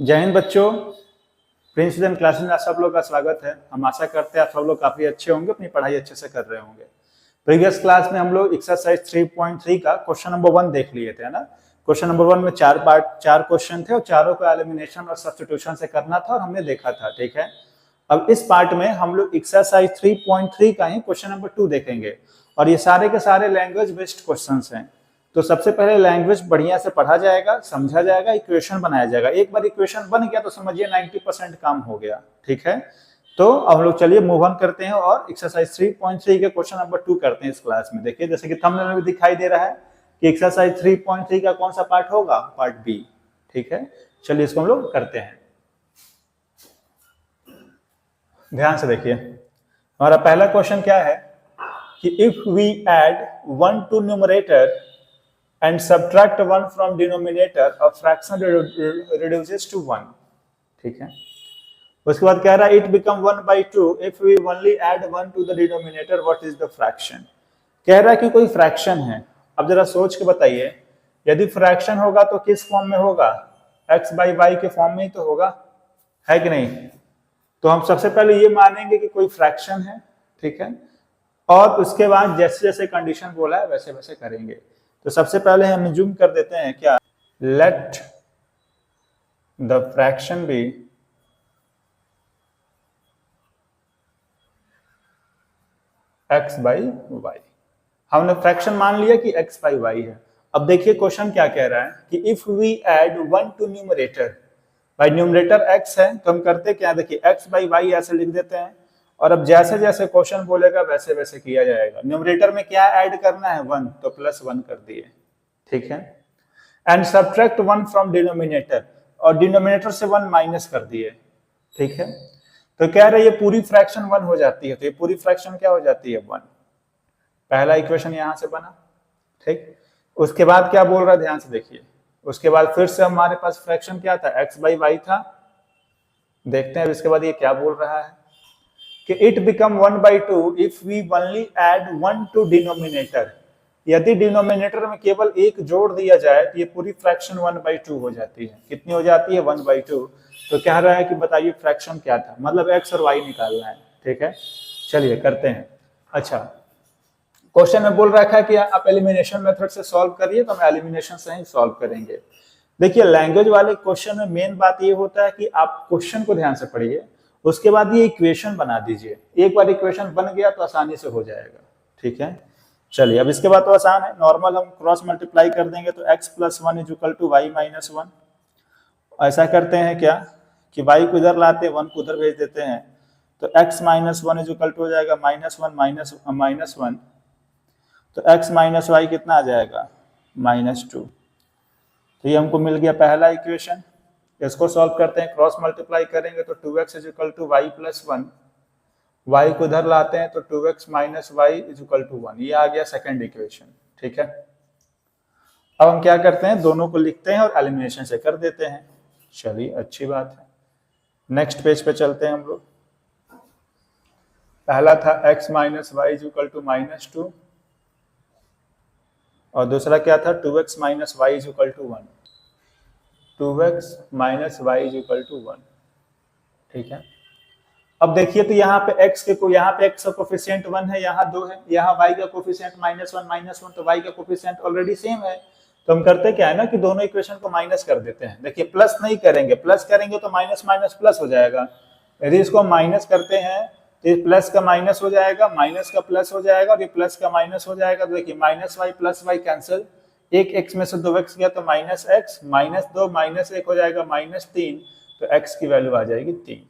जय हिंद बच्चों, Prince vision classes में आप सब लोग का स्वागत है। हम आशा करते हैं आप सब लोग काफी अच्छे होंगे, अपनी पढ़ाई अच्छे से कर रहे होंगे। प्रीवियस क्लास में हम लोग एक्सरसाइज 3.3 का क्वेश्चन नंबर 1 देख लिए थे, है ना। क्वेश्चन नंबर 1 में चार क्वेश्चन थे और चारों को एलिमिनेशन और सब्स्टिट्यूशन से करना था और हमने देखा था, ठीक है। अब इस पार्ट में हम लोग एक्सरसाइज 3.3 का ही क्वेश्चन नंबर 2 देखेंगे और ये सारे के सारे लैंग्वेज बेस्ड क्वेश्चन हैं। तो सबसे पहले लैंग्वेज बढ़िया से पढ़ा जाएगा, समझा जाएगा, इक्वेशन बनाया जाएगा। एक बार इक्वेशन बन गया तो समझिए 90% काम हो गया, ठीक है। तो अब लोग चलिए मूव ऑन करते हैं और एक्सरसाइज 3.3 के क्वेश्चन नंबर 2 करते हैं इस क्लास में। देखिए जैसे कि थंबनेल में भी दिखाई दे रहा है कि एक्सरसाइज 3.3 का कौन सा पार्ट होगा, पार्ट बी, ठीक है। चलिए इसको हम लोग करते हैं, ध्यान से देखिए। हमारा पहला क्वेश्चन क्या है कि if we add 1 to numerator and subtract 1 from denominator, a fraction reduces to 1, ठीक है। उसके बाद कह रहा है it become 1/2 if we only add 1 to the denominator, what is the fraction। कह रहा है कि कोई फ्रैक्शन है। अब जरा सोच के बताइए, यदि फ्रैक्शन होगा तो किस फॉर्म में होगा, x by y के फॉर्म में ही तो होगा, है कि नहीं। तो हम सबसे पहले ये मानेंगे कि कोई फ्रैक्शन है, ठीक है, और उसके बाद जैसे जैसे कंडीशन बोला है वैसे वैसे करेंगे। तो सबसे पहले हम जूम कर देते हैं, क्या, let the fraction be x by y। हमने फ्रैक्शन मान लिया कि x by y है। अब देखिए क्वेश्चन क्या कह रहा है कि if we add 1 to numerator, भाई न्यूमरेटर x है तो हम करते क्या, देखिए x by y ऐसे लिख देते हैं और अब जैसे जैसे क्वेश्चन बोलेगा वैसे वैसे किया जाएगा। न्यूमरेटर में क्या ऐड करना है, 1, तो +1 कर दिए, ठीक है। एंड सब्ट्रैक्ट 1 फ्रॉम डिनोमिनेटर, और डिनोमिनेटर से 1 माइनस कर दिए, ठीक है। तो कह रहे ये पूरी फ्रैक्शन 1 हो जाती है, तो ये पूरी फ्रैक्शन क्या हो जाती है, 1। पहला इक्वेशन यहां से बना, ठीक। उसके बाद क्या बोल रहा है, ध्यान से देखिए। उसके बाद फिर से हमारे पास फ्रैक्शन क्या था, x by y था। देखते हैं इसके बाद ये क्या बोल रहा है कि it become 1/2 if we only add 1 to denominator. यदि डिनोमिनेटर में केवल एक जोड़ दिया जाए तो ये पूरी फ्रैक्शन 1/2 हो जाती है। कितनी हो जाती है, 1/2। तो कह रहा है कि बताइए फ्रैक्शन क्या था, मतलब x और y निकालना है, ठीक है। चलिए करते हैं। अच्छा, क्वेश्चन में बोल रखा है कि आप एलिमिनेशन मेथड से सॉल्व करिए, तो हम एलिमिनेशन से ही सॉल्व करेंगे। देखिए लैंग्वेज वाले क्वेश्चन में मेन बात ये होता है कि आप क्वेश्चन को ध्यान से पढ़िए, उसके बाद ये इक्वेशन बना दीजिए। एक बार इक्वेशन बन गया तो आसानी से हो जाएगा, ठीक है। चलिए अब इसके बाद तो आसान है, नॉर्मल हम क्रॉस मल्टीप्लाई कर देंगे तो x + 1 = y - 1। ऐसा करते हैं क्या कि y को इधर लाते हैं, 1 को उधर भेज देते हैं, तो x - 1 हो जाएगा -1 - 1। तो x - y कितना आ जाएगा, -2। तो ये हमको मिल गया पहला इक्वेशन। इसको सॉल्व करते हैं, क्रॉस मल्टीप्लाई करेंगे तो 2x = y + 1। y को इधर लाते हैं तो 2x - y = 1। ये आ गया सेकंड इक्वेशन, ठीक है। अब हम क्या करते हैं, दोनों को लिखते हैं और एलिमिनेशन से कर देते हैं। चलिए अच्छी बात है, नेक्स्ट पेज पे चलते हैं हम लोग। पहला था x - y = -2 और दूसरा क्या था, 2x - y = 1। 2x - y = 1, ठीक है। अब देखिए तो यहाँ पे x के को, यहाँ पे x का कोफिशिएंट 1 है, यहाँ 2 है, यहाँ y का कोफिशिएंट -1 तो y का कोफिशिएंट ऑलरेडी सेम है। तो हम करते क्या है ना कि दोनों इक्वेशन को माइनस कर देते हैं। देखिए प्लस नहीं करेंगे, प्लस करेंगे तो माइनस माइनस प्लस हो जाएगा। यदि इसको माइनस करते हैं तो ये प्लस का माइनस हो जाएगा, माइनस का प्लस हो जाएगा और ये प्लस का माइनस हो जाएगा। तो देखिए -y + y कैंसिल, एक x में से 2x गया तो -x, -2 -1 हो जाएगा -3। तो x की वैल्यू आ जाएगी 3,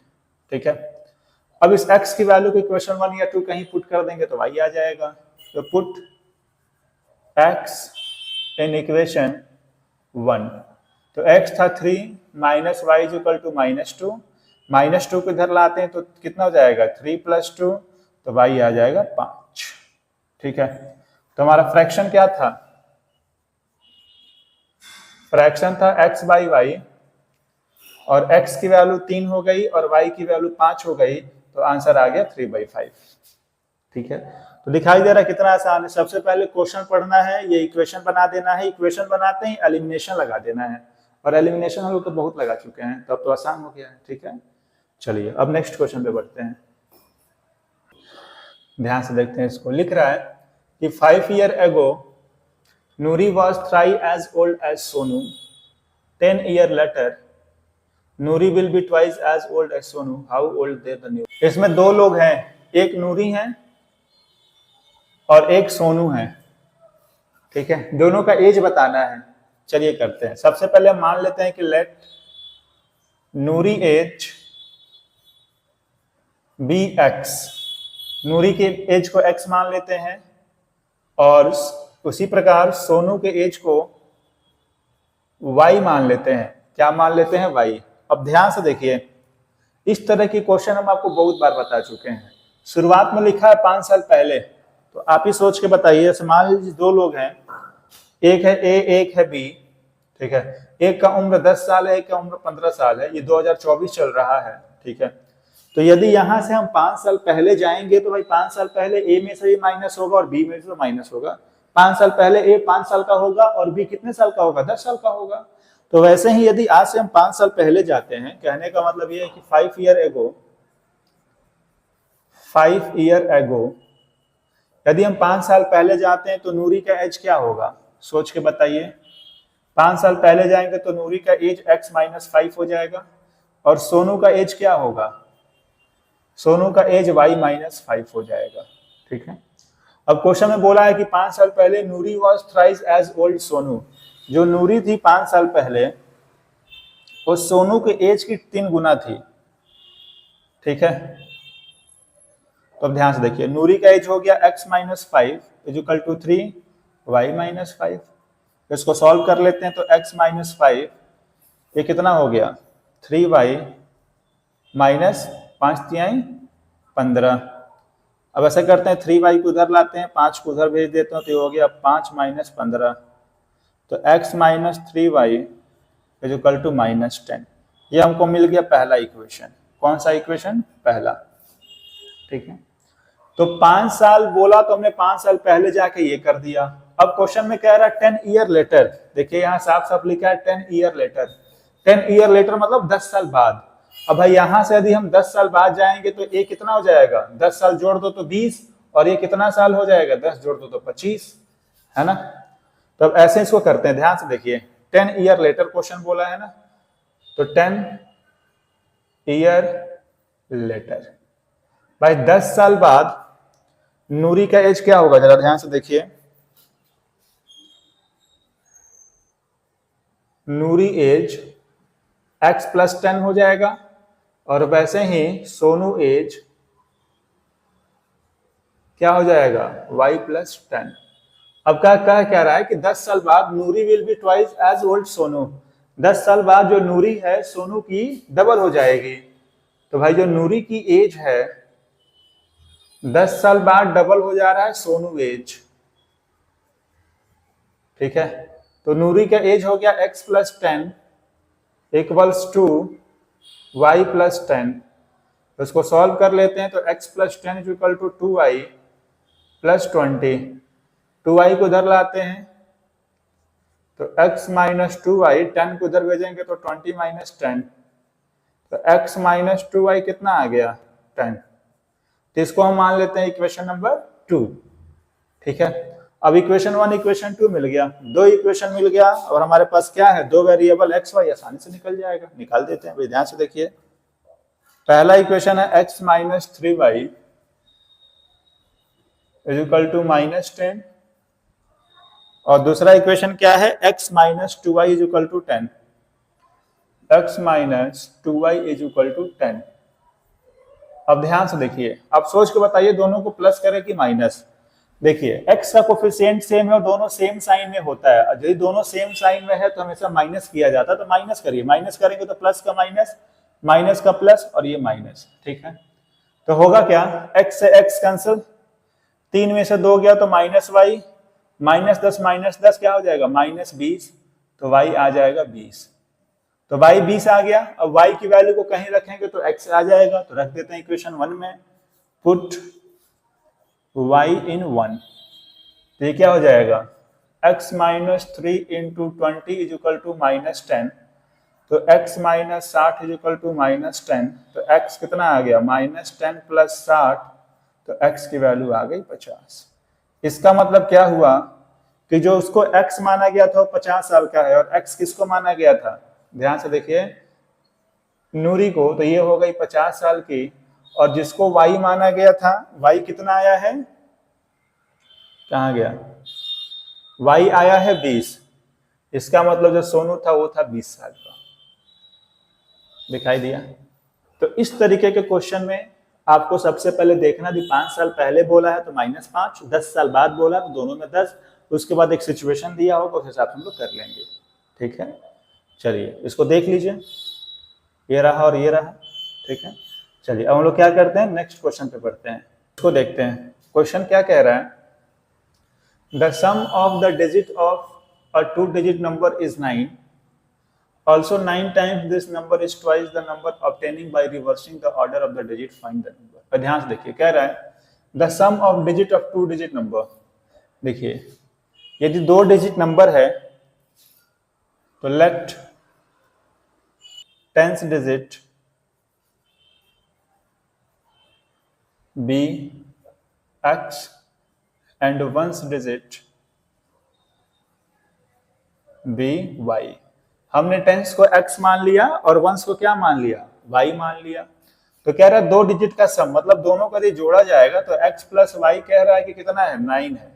ठीक है। अब इस x की वैल्यू को इक्वेशन 1 या 2 कहीं पुट कर देंगे तो y आ जाएगा। तो पुट x इन इक्वेशन 1। तो x था 3 -y = -2, -2 को इधर लाते हैं तो कितना हो जाएगा, 3 + 2, तो y आ जाएगा 5, ठीक है। तो हमारा फ्रैक्शन क्या था, फ्रैक्शन था x by y, और x की वैल्यू 3 हो गई और y की वैल्यू 5 हो गई, तो आंसर आ गया 3/5, ठीक है। तो दिखाई दे रहा है कितना आसान है। सबसे पहले क्वेश्चन पढ़ना है, ये इक्वेशन बना देना है, इक्वेशन बनाते ही एलिमिनेशन लगा देना है और एलिमिनेशन हम लोग तो बहुत लगा चुके हैं, तब तो आसान हो गया है। ठीक है, चलिए अब नेक्स्ट क्वेश्चन पे बढ़ते हैं। ध्यान से देखते हैं इसको। लिख रहा है कि 5 years ago Nuri was thrice as old as Sonu. 10 years later Nuri will be twice as old as Sonu. How old they the new? इसमें दो लोग हैं, एक नूरी है और एक सोनू है। ठीक है, दोनों का एज बताना है। चलिए करते हैं। सबसे पहले हम मान लेते हैं कि लेट नूरी एज बी एक्स। नूरी के एज को एक्स मान लेते हैं और उसी प्रकार सोनू के एज को वाई मान लेते हैं। क्या मान लेते हैं? वाई। अब ध्यान से देखिए, इस तरह की क्वेश्चन हम आपको बहुत बार बता चुके हैं। शुरुआत में लिखा है 5 साल पहले, तो आप ही सोच के बताइए। मान लीजिए दो लोग हैं, एक है ए, एक है बी। ठीक है, एक का उम्र 10 साल है, एक का उम्र 15 साल है। ये 2024 चल रहा है। ठीक है, तो यदि यहां से हम 5 साल पहले जाएंगे तो भाई 5 साल पहले ए में से भी माइनस होगा और बी में से माइनस होगा। 5 साल पहले ए 5 साल का होगा और बी कितने साल का होगा? 10 साल का होगा। तो वैसे ही यदि आज से हम 5 साल पहले जाते हैं, कहने का मतलब ये है कि 5 years ago यदि हम 5 साल पहले जाते हैं तो नूरी का एज क्या होगा? सोच के बताइए। 5 साल पहले जाएंगे तो नूरी का एज x - 5 हो जाएगा और सोनू का एज क्या होगा? सोनू का एज y - 5 हो जाएगा। ठीक है, अब क्वेश्चन में बोला है कि 5 साल पहले Noori was thrice as old Sonu. जो नूरी थी 5 साल पहले, वो सोनू के एज की 3 गुना थी। ठीक है, तो अब ध्यान से देखिए, नूरी का एज हो गया x - 5 = 3 y - 5। इसको सॉल्व कर लेते हैं तो x - 5 ये कितना हो गया? 3y - 5 तिहाई 15। अब ऐसा करते हैं, 3y को उधर लाते हैं, 5 को उधर भेज देते हैं, तो ये हो गया 5 - 15। तो x - 3y = -10। ये हमको मिल गया पहला इक्वेशन। कौन सा इक्वेशन? पहला। ठीक है, तो 5 साल बोला तो हमने 5 साल पहले जाके ये कर दिया। अब क्वेश्चन में कह रहा है 10 years later। देखिए यहाँ साफ साफ लिखा है 10 years later। 10 years later मतलब 10 साल बाद। अब भाई यहां से यदि हम 10 साल बाद जाएंगे तो ये कितना हो जाएगा? 10 साल जोड़ दो तो 20, और ये कितना साल हो जाएगा? 10 जोड़ दो तो 25, है ना। तो अब ऐसे इसको करते हैं। ध्यान से देखिए, 10 years later क्वेश्चन बोला है ना, तो 10 years later भाई 10 साल बाद नूरी का एज क्या होगा? जरा ध्यान से देखिए, नूरी एज x + 10 हो जाएगा और वैसे ही सोनू एज क्या हो जाएगा? y + 10। अब क्या रहा है कि 10 साल बाद Noori will be twice as old Sonu. 10 साल बाद जो नूरी है सोनू की डबल हो जाएगी। तो भाई जो नूरी की एज है 10 साल बाद डबल हो जा रहा है सोनू एज। ठीक है, तो नूरी का एज हो गया x + 10 = y + 10। तो इसको सॉल्व कर लेते हैं तो x + 10 = 2y + 20। 2y को उधर लाते हैं तो x - 2y, 10 को उधर भेजेंगे तो 20 - 10। तो x - 2y कितना आ गया? 10। तो इसको हम मान लेते हैं इक्वेशन नंबर 2। ठीक है, अब इक्वेशन 1 इक्वेशन 2 मिल गया, 2 इक्वेशन मिल गया और हमारे पास क्या है? 2 वेरिएबल x y आसानी से निकल जाएगा। निकाल देते हैं। ध्यान से देखिए, पहला इक्वेशन है x - 3y = -10 और दूसरा इक्वेशन क्या है? x - 2y = 10। x - 2y = 10। अब ध्यान से देखिए, अब सोच के बताइए दोनों को प्लस करें कि माइनस। देखिए x का कोफिशिएंट सेम है और दोनों सेम साइन में होता है। यदि दोनों सेम साइन में है तो हमेशा माइनस किया जाता है, तो माइनस करिए। माइनस करेंगे तो प्लस का माइनस, माइनस का प्लस और ये माइनस। ठीक है, तो होगा क्या? x से x कैंसिल, 3 में से 2 गया तो -y, -10 - 10 क्या हो जाएगा? -20। तो y आ जाएगा 20। तो y 20 आ गया। अब y की वैल्यू को कहीं रखेंगे तो x आ जाएगा, तो रख देते हैं इक्वेशन 1 में। पुट y in 1, तो ये क्या हो जाएगा? x - 3 × 20 = -10 तो x minus 60 is equal to -10, तो x कितना आ गया -10 प्लस 60, तो x की वैल्यू आ गई 50। इसका मतलब क्या हुआ कि जो उसको x माना गया था वो 50 साल का है, और x किसको माना गया था, ध्यान से देखिए नूरी को, तो ये हो गई 50 साल की, और जिसको y माना गया था y कितना आया है, कहाँ गया, y आया है 20। इसका मतलब जो सोनू था वो था 20 साल का। दिखाई दिया। तो इस तरीके के क्वेश्चन में आपको सबसे पहले देखना भी 5 साल पहले बोला है तो -5, 10 साल बाद बोला तो दोनों में 10, उसके बाद एक सिचुएशन दिया होगा उस हिसाब से हम लोग कर लेंगे। ठीक है, चलिए इसको देख लीजिए, ये रहा और ये रहा। ठीक है, चलिए अब हम लोग क्या करते हैं, नेक्स्ट क्वेश्चन पे बढ़ते हैं, इसको देखते हैं। क्वेश्चन क्या कह रहा है, the sum of the digit of a 2 digit number is 9, also 9 times this number is twice the number obtaining by reversing the order of the digit, find the number। पर ध्यान से देखिए, कह रहा है the sum of digit of 2 digit number. देखिए यदि 2 digit number है तो let 10th digit be x and 1st digit be y। हमने टेंस को x मान लिया और वंस को क्या मान लिया, y मान लिया। तो कह रहा है 2 डिजिट का सम, मतलब दोनों का यदि जोड़ा जाएगा तो x प्लस वाई कह रहा है कि कितना है, 9 है।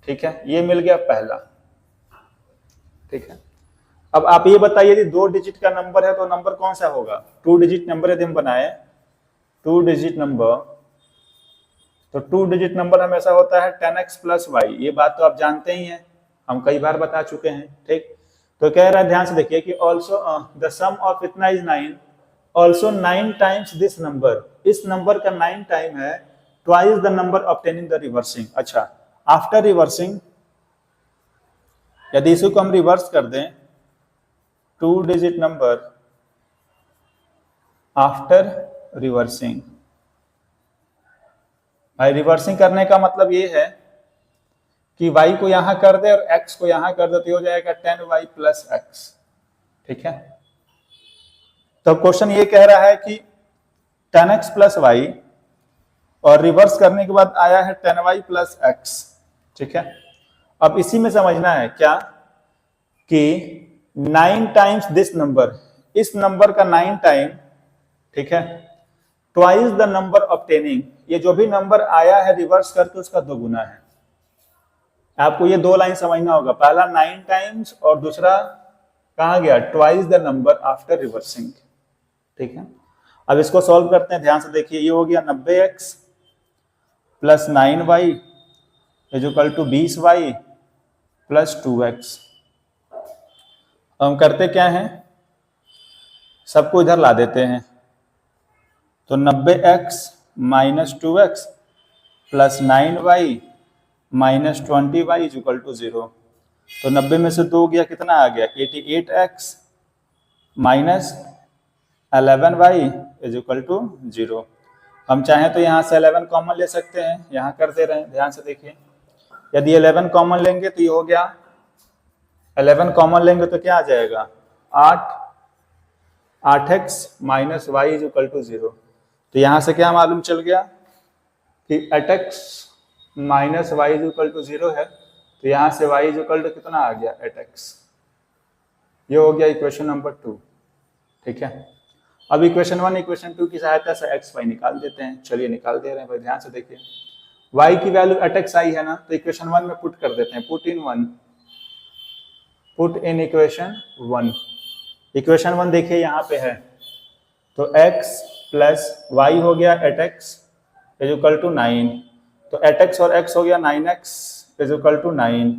ठीक है, ये मिल गया पहला। ठीक है, अब आप ये बताइए यदि 2 डिजिट का नंबर है तो नंबर कौन सा होगा, 2 डिजिट नंबर यदि हम बनाए 2 डिजिट नंबर, तो 2 डिजिट नंबर हमेशा होता है 10x प्लस वाई। ये बात तो आप जानते ही हैं, हम कई बार बता चुके हैं। ठीक, तो कह रहा है ध्यान से देखिए कि ऑल्सो द सम ऑफ इतना is 9, also 9 times this number, इस नंबर का 9 टाइम है, twice the number obtaining the reversing. अच्छा, आफ्टर रिवर्सिंग यदि इसको हम रिवर्स कर दें 2 डिजिट नंबर आफ्टर रिवर्सिंग, भाई रिवर्सिंग करने का मतलब ये है कि y को यहां कर दे और x को यहां कर दे, तो हो जाएगा 10y प्लस x। ठीक है, तो क्वेश्चन ये कह रहा है कि 10x प्लस वाई और रिवर्स करने के बाद आया है 10y प्लस x। ठीक है, अब इसी में समझना है क्या कि 9 टाइम्स दिस नंबर, इस नंबर का 9 टाइम, ठीक है, ट्वाइस द नंबर ऑब्टेनिंग, ये जो भी नंबर आया है रिवर्स करके उसका 2 गुना है। आपको ये 2 लाइन समझना होगा, पहला 9 टाइम्स और दूसरा कहा गया twice the number after reversing. ठीक है, अब इसको सॉल्व करते हैं, ध्यान से देखिए। ये हो गया 90x plus 9y is equal to 20y plus 2x। हम करते क्या हैं, सबको इधर ला देते हैं, तो 90x minus 2x plus 9y minus 20y is equal to 0। तो 90 में से 2 गया, कितना आ गया 88x minus 11y is equal to 0। हम चाहें तो यहाँ से 11 कॉमन ले सकते हैं, यहाँ कर दे रहे हैं, ध्यान से देखिए। यदि 11 कॉमन लेंगे तो ये हो गया, 11 कॉमन लेंगे तो क्या आ जाएगा 8x minus y is equal to 0। तो यहाँ से क्या मालूम चल गया कि 8x minus y is equal to 0 है, तो यहाँ से y इज इक्वल टू कितना आ गया 8x। ये हो गया इक्वेशन नंबर 2। ठीक है, अब इक्वेशन 1 इक्वेशन 2 की सहायता से x y निकाल देते हैं। चलिए निकाल दे रहे हैं भाई, ध्यान से देखिए। y की वैल्यू 8x आई है ना, तो इक्वेशन 1 में पुट कर देते हैं, पुट इन इक्वेशन 1। इक्वेशन 1 देखिए यहाँ पे है, तो x प्लस वाई हो गया 8x इज इक्वल टू 9, तो 8x और x हो गया 9x इज इक्वल टू 9,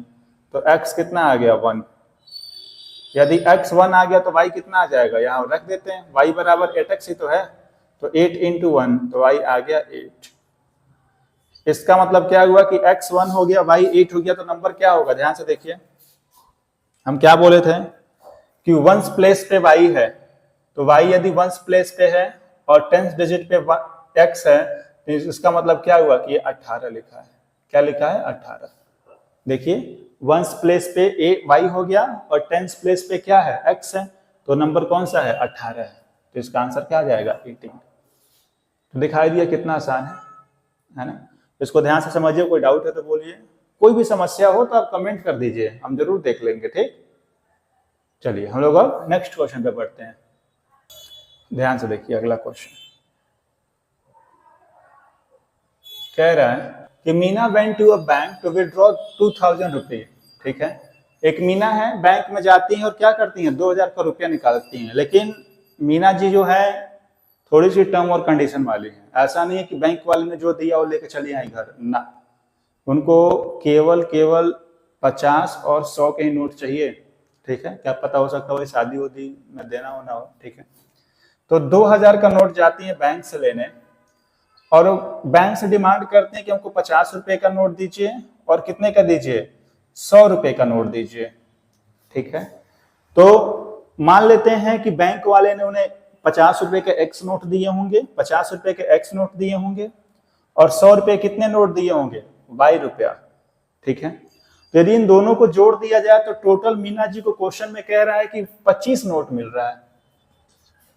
तो x कितना आ गया 1। यदि x 1 आ गया तो y कितना आ जाएगा, यहाँ रख देते हैं, y बराबर 8x ही तो है, तो 8 इंटू 1, तो y आ गया 8। इसका मतलब क्या हुआ कि x 1 हो गया, y 8 हो गया, तो नंबर क्या होगा, ध्यान से देखिए। हम क्या बोले थे कि वंस प्लेस पे y है, तो y यदि वंस प्लेस पे है और 10th डिजिट पे x है, तो इसका मतलब क्या हुआ कि ये 18 लिखा है। क्या लिखा है 18। देखिए वंस प्लेस पे y हो गया और 10th प्लेस पे क्या है x है, तो नंबर कौन सा है, 18 है, तो इसका आंसर क्या आ जाएगा, 18। तो दिखाई दिया कितना आसान है ना। इसको ध्यान से समझिए, कोई डाउट है तो बोलिए, कोई भी समस्या हो तो आप कमेंट कर दीजिए, हम जरूर देख लेंगे, ठीक। चलिए हम लोग अब नेक्स्ट क्वेश्चन पे बढ़ते हैं। ध्यान से देखिए अगला क्वेश्चन कह रहा है कि Meena went to a bank to withdraw 2000 रुपये। ठीक है, एक मीना है, बैंक में जाती हैं और क्या करती हैं, 2000 का रुपया निकालती हैं। लेकिन मीना जी जो है थोड़ी सी टर्म और कंडीशन वाली है। ऐसा नहीं है कि बैंक वाले ने जो दिया वो लेके चली आई घर, ना, उनको केवल 50 और 100 के ही नोट चाहिए। ठीक है, क्या पता हो सकता है शादी वादी में देना होना हो। ठीक है, तो 2000 का नोट जाती है बैंक से लेने और बैंक से डिमांड करते हैं कि हमको 50 रुपए का नोट दीजिए और कितने का दीजिए, 100 रुपए का नोट दीजिए। ठीक है, तो मान लेते हैं कि बैंक वाले ने उन्हें 50 रुपए के एक्स नोट दिए होंगे, 50 रुपए के एक्स नोट दिए होंगे और 100 रुपए कितने नोट दिए होंगे, वाई रुपया। ठीक है, तो यदि इन दोनों को जोड़ दिया जाए तो टोटल मीना जी को क्वेश्चन में कह रहा है कि 25 नोट मिल रहा है।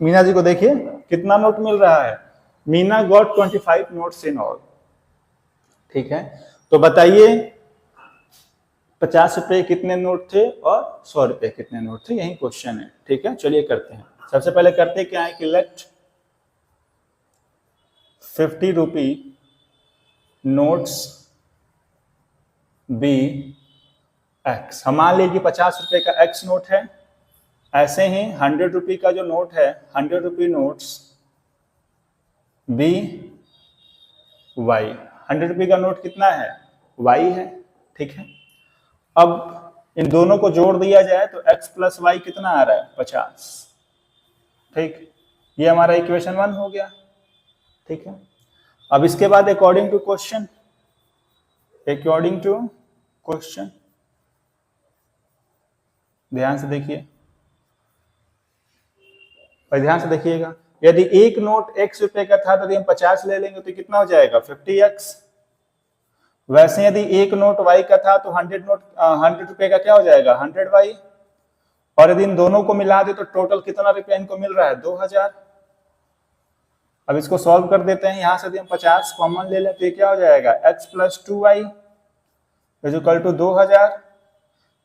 मीना जी को देखिए कितना नोट मिल रहा है, Meena got 25 notes in all. ठीक है, तो बताइए 50 रुपए कितने नोट थे और 100 रुपए कितने नोट थे, यही क्वेश्चन है। ठीक है, चलिए करते हैं। सबसे पहले करते क्या है कि लेट 50 रुपी नोट्स बी एक्स। हम मान लीजिए 50 रुपए का एक्स नोट है, ऐसे ही 100 रुपी का जो नोट है, 100 रुपी नोट्स बी वाई। 100 रुपये का नोट कितना है, वाई है। ठीक है, अब इन दोनों को जोड़ दिया जाए तो x प्लस वाई कितना आ रहा है, 50। ठीक, ये हमारा इक्वेशन 1 हो गया। ठीक है, अब इसके बाद अकॉर्डिंग टू क्वेश्चन, ध्यान से देखिए भाई, ध्यान से देखिएगा। यदि एक नोट x रुपए का था तो यदि हम 50 ले लेंगे तो कितना हो जाएगा, 50x। वैसे यदि एक नोट y का था तो 100 रुपए का क्या हो जाएगा, 100y। और यदि इन दोनों को मिला दे तो टोटल कितना रुपया इनको मिल रहा है, 2000। अब इसको सॉल्व कर देते हैं, यहां से यदि हम 50 कॉमन ले लें तो ये क्या हो जाएगा, x plus 2y is equal to 2000।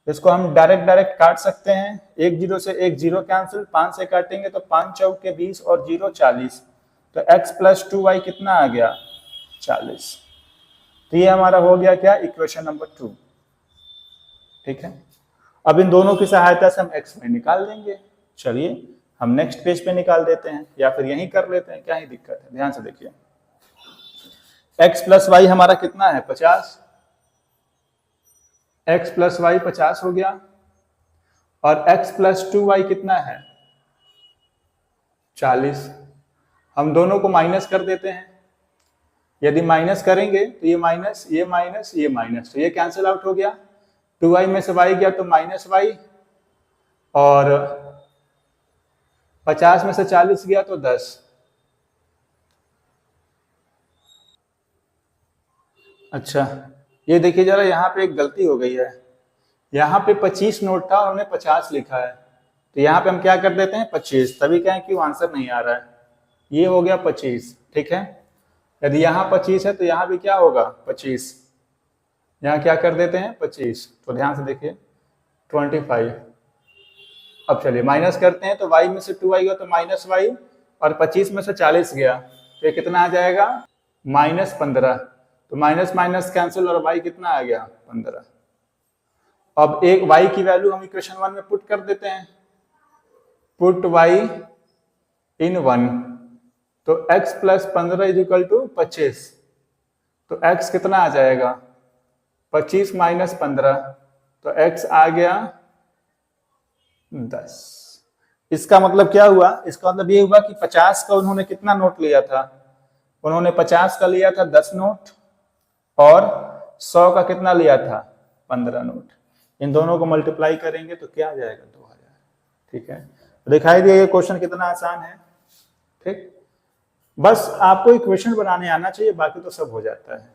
इसको हम डायरेक्ट काट सकते हैं, एक जीरो से एक जीरो कैंसिल, 5 से काटेंगे तो 5 चौक के 20 और 0 40, तो x प्लस 2y कितना आ गया, 40। तो ये हमारा हो गया क्या, इक्वेशन नंबर 2। ठीक है, अब इन दोनों की सहायता से हम x में निकाल देंगे। चलिए हम नेक्स्ट पेज पे निकाल देते हैं या फिर यहीं कर लेते हैं, क्या ही दिक्कत है। ध्यान से देखिए, x प्लस वाई हमारा कितना है, 50। x प्लस वाई 50 हो गया और x प्लस 2y कितना है, 40। हम दोनों को माइनस कर देते हैं। यदि माइनस करेंगे तो ये माइनस, ये माइनस, ये माइनस, तो ये कैंसिल आउट हो गया। 2y में से y गया तो माइनस y, और 50 में से 40 गया तो 10। अच्छा, ये देखिए जरा, यहाँ पे एक गलती हो गई है। यहाँ पे 25 नोट था और उन्होंने 50 लिखा है, तो यहाँ पे हम क्या कर देते हैं, 25। तभी कहें कि आंसर नहीं आ रहा है, ये हो गया 25। ठीक है, यदि यहाँ 25 है तो यहाँ भी क्या होगा, 25। यहाँ क्या कर देते हैं, 25। तो ध्यान से देखिए 25। अब चलिए माइनस करते हैं, तो y में से 2y गया तो माइनस y, और 25 में से 40 गया तो ये कितना आ जाएगा, -15। तो माइनस माइनस कैंसिल और y कितना आ गया, 15। अब एक y की वैल्यू हम इक्वेशन 1 में पुट कर देते हैं, पुट y इन 1, तो x plus 15 is equal to 25। तो x कितना आ जाएगा, 25 माइनस 15, तो x आ गया 10। इसका मतलब क्या हुआ, इसका मतलब ये हुआ कि 50 का उन्होंने कितना नोट लिया था, उन्होंने 50 का लिया था 10 नोट और 100 का कितना लिया था, 15 नोट। इन दोनों को मल्टीप्लाई करेंगे तो क्या आ जाएगा, 2000। ठीक है, दिखाई दिया ये क्वेश्चन कितना आसान है। ठीक, बस आपको इक्वेशन बनाने आना चाहिए, बाकी तो सब हो जाता है।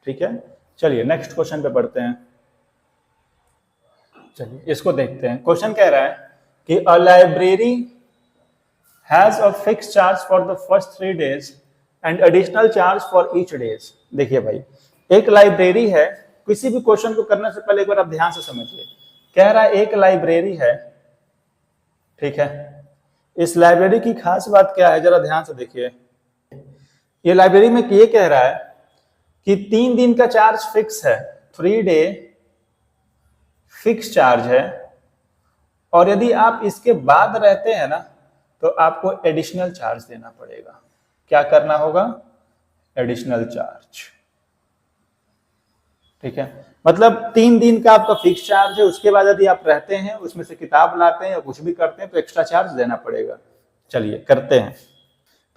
ठीक है, चलिए नेक्स्ट क्वेश्चन पे बढ़ते हैं। चलिए इसको देखते हैं। क्वेश्चन कह रहा है कि a library has a fix charge for the first 3 days and additional charge for each days. देखिए भाई, एक लाइब्रेरी है, किसी भी क्वेश्चन को करने से पहले एक बार आप ध्यान से समझिए। कह रहा है एक लाइब्रेरी है, ठीक है। इस लाइब्रेरी की खास बात क्या है, जरा ध्यान से देखिए। ये लाइब्रेरी में ये कह रहा है कि 3 दिन का चार्ज फिक्स है, 3 day फिक्स चार्ज है, और यदि आप इसके बाद रहते हैं ना तो आपको एडिशनल चार्ज देना पड़ेगा। क्या करना होगा? एडिशनल चार्ज, ठीक है। मतलब 3 दिन का आपका फिक्स चार्ज है, उसके बाद यदि आप रहते हैं, उसमें से किताब लाते हैं या कुछ भी करते हैं तो एक्स्ट्रा चार्ज देना पड़ेगा। चलिए करते हैं।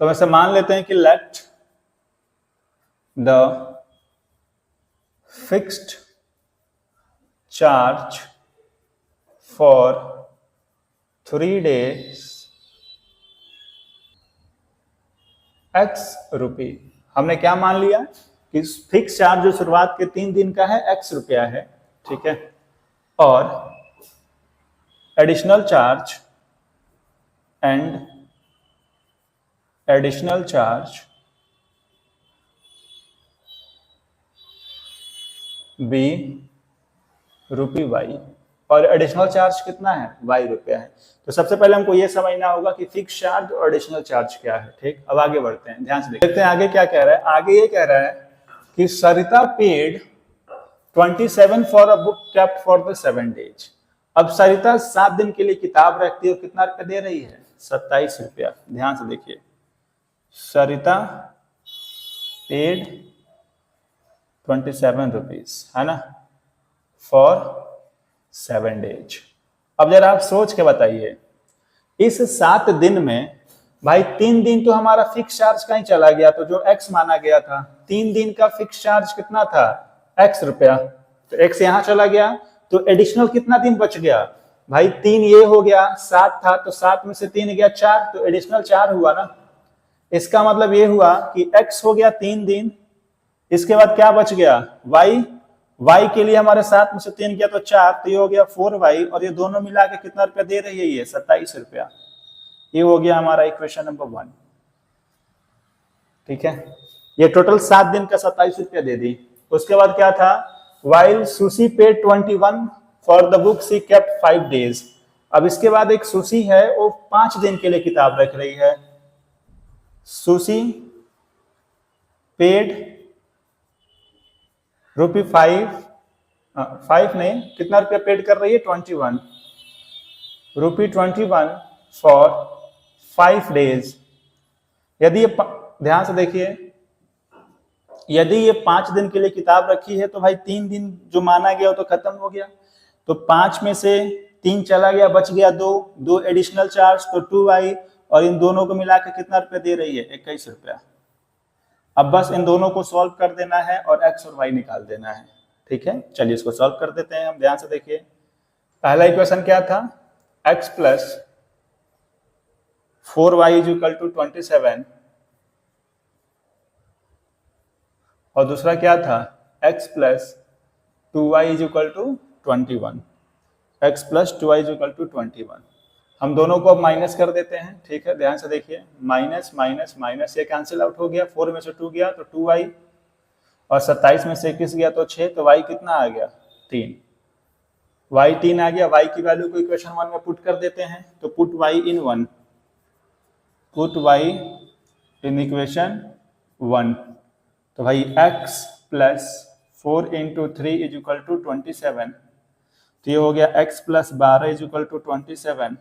तो वैसे मान लेते हैं कि let the fixed charge for 3 days x रुपये। हमने क्या मान लिया कि फिक्स चार्ज जो शुरुआत के 3 दिन का है x रुपया है, ठीक है, और एडिशनल चार्ज बी रुपये y, और एडिशनल चार्ज कितना है? y रुपया है। तो सबसे पहले हमको ये समझना होगा कि फिक्स चार्ज और एडिशनल चार्ज क्या है, ठीक। अब आगे बढ़ते हैं, ध्यान से देखते हैं आगे क्या कह रहा है। आगे ये कह रहा है कि Sarita paid 27 for a book kept for the 7 days। अब सरिता 7 दिन के लिए किताब रखती है और कितना रुपया दे रही है? 27 रुपया। ध्यान से देखिए, सरिता पेड 27 रुपीज, है ना, फॉर 7 days। अब जरा आप सोच के बताइए, इस 7 दिन में भाई 3 दिन तो हमारा फिक्स चार्ज कहीं चला गया, तो जो x माना गया था, 3 दिन का फिक्स चार्ज कितना था? x रुपया। तो x यहां चला गया, तो एडिशनल कितना दिन बच गया भाई? 3 ये हो गया, 7 था तो 7 में से 3 गया 4, तो एडिशनल 4 हुआ ना। इसका मतलब ये हुआ कि x हो गया 3 दिन, इसके बाद क्या बच गया? y के लिए हमारे 7 में से 3 गया तो 4, तो ये हो गया 4y, और ये दोनों मिला के कितना रुपया दे रही है? ये 27 रुपया। ये हो गया हमारा इक्वेशन नंबर 1, ठीक है। ये टोटल 7 दिन का 27 रुपया दे दी। उसके बाद क्या था? While sushi paid 21 for the book she kept 5 days। अब इसके बाद एक सुशी है, वो 5 दिन के लिए किताब रख रही है। सुशी पेड ₹5 नहीं, कितना रुपया पेड कर रही है? 21 फॉर 5 days। यदि ये ध्यान से देखिए, यदि ये 5 दिन के लिए किताब रखी है तो भाई 3 दिन जो माना गया वो तो खत्म हो गया, तो 5 में से 3 चला गया, बच गया 2 एडिशनल चार्ज, तो 2y, और इन दोनों को मिलाकर कितना रुपया दे रही है? 21 रुपया। अब बस इन दोनों को सॉल्व कर देना है और x और y निकाल देना है, ठीक है। चलिए इसको सॉल्व कर देते हैं हम। ध्यान से देखिए, पहला इक्वेशन क्या था? x plus 4y is equal to 27, और दूसरा क्या था? x plus 2y is equal to 21। x plus 2y is equal to 21। हम दोनों को अब माइनस कर देते हैं, ठीक है। ध्यान से देखिए, माइनस माइनस माइनस, ये कैंसिल आउट हो गया, 4 में से 2 गया तो 2y, और 27 में से 21 गया तो 6, तो y कितना आ गया? 3। y 3 आ गया। y की वैल्यू को इक्वेशन 1 में पुट कर देते हैं, तो put y in 1, put y in equation 1। तो भाई x plus 4 into 3 is equal to 27, तो ये हो गया x plus 12 is equal to 27।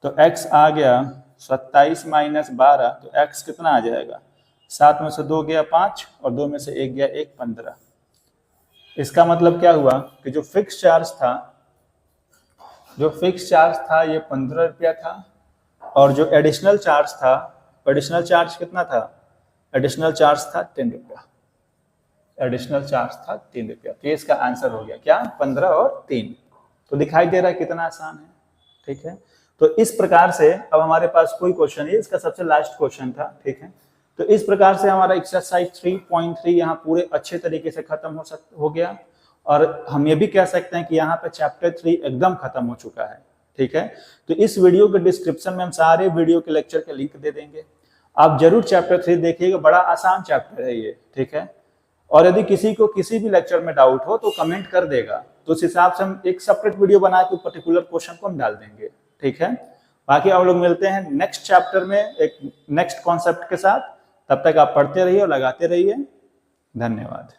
तो x आ गया 27 माइनस 12, तो x कितना आ जाएगा? 7 में से 2 गया 5, और 2 में से 1 गया 1, 15। इसका मतलब क्या हुआ कि जो फिक्स चार्ज था ये 15 रुपया था, और जो एडिशनल चार्ज था, एडिशनल चार्ज कितना था? एडिशनल चार्ज था 10 रुपया। एडिशनल चार्ज था 3 रुपया। तो ये इसका आंसर हो गया क्या? 15 और 3। तो दिखाई दे रहा है कितना आसान है, ठीक है। तो इस प्रकार से अब हमारे पास कोई क्वेश्चन है, इसका सबसे लास्ट क्वेश्चन था, ठीक है। तो इस प्रकार से हमारा एक्सरसाइज 3.3 यहाँ पूरे अच्छे तरीके से खत्म हो गया, और हम ये भी कह सकते हैं कि यहाँ पे चैप्टर 3 एकदम खत्म हो चुका है। ठीक है। तो इस वीडियो के डिस्क्रिप्शन में हम सारे वीडियो के लेक्चर के लिंक दे देंगे, आप जरूर चैप्टर 3 देखिएगा, बड़ा आसान चैप्टर है ये, ठीक है। और यदि किसी को किसी भी लेक्चर में डाउट हो तो कमेंट कर देगा, तो उस हिसाब से हम एक सेपरेट वीडियो बना के पर्टिकुलर क्वेश्चन को हम डाल देंगे, ठीक है। बाकी हम लोग मिलते हैं नेक्स्ट चैप्टर में एक नेक्स्ट कॉन्सेप्ट के साथ, तब तक आप पढ़ते रहिए और लगाते रहिए। धन्यवाद।